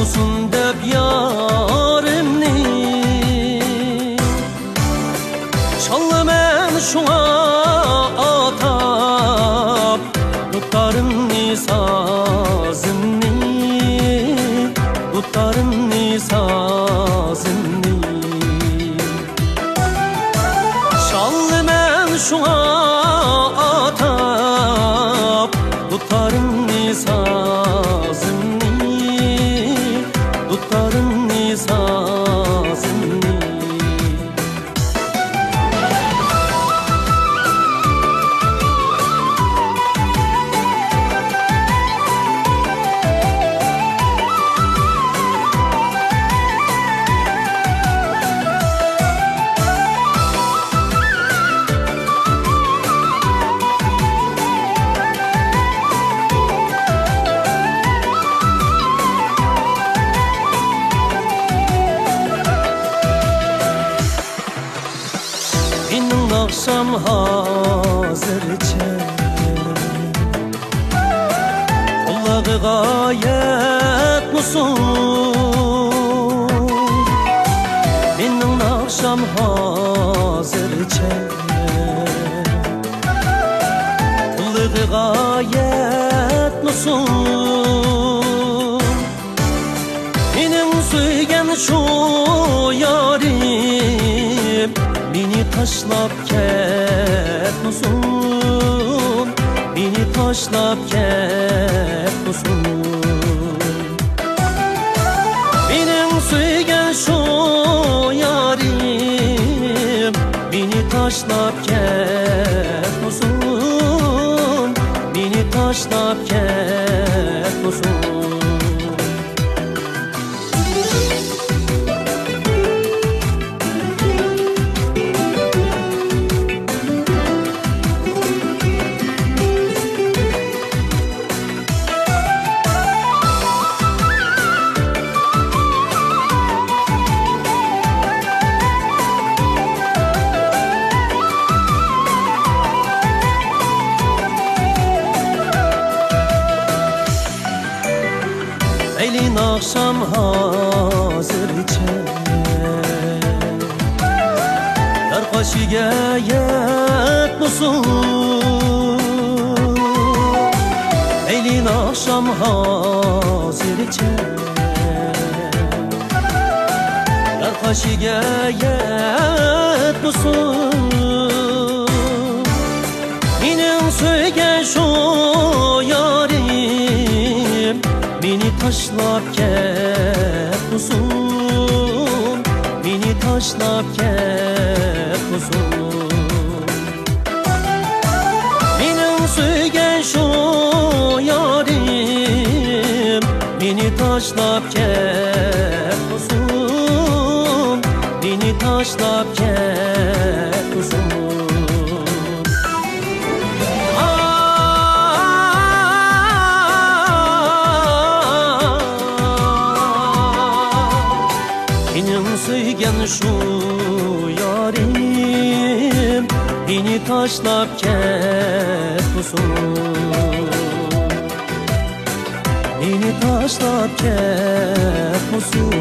olsun dep yarimni çallı men şuna atap tutarımni sazımni tutarımni sazımni çallı men şuna atap tutarımni sazımni tutarımni sazımni Akşam hazırca Kulağı gayet musun Benim akşam hazırca Kulağı gayet musun Benim söygen şu yarim Beni taşlap ketmusun Beni taşlap ketmusun Benim söygen şu yarim Beni taşlap ketmusun Beni taşlap ketmusun Elin akşam hazırca Yar kaşıga yetmusun Elin akşam hazırca Yar kaşıga yetmusun Benim söygen şu yarim Beni taşlap ketmusun Beni taşlap ketmusun Benim söygen şu yarim Beni taşlap ketmusun Beni taşlap ketmusun Benim söygen şu yarim Beni taşlap ketmusun Beni taşlap ketmusun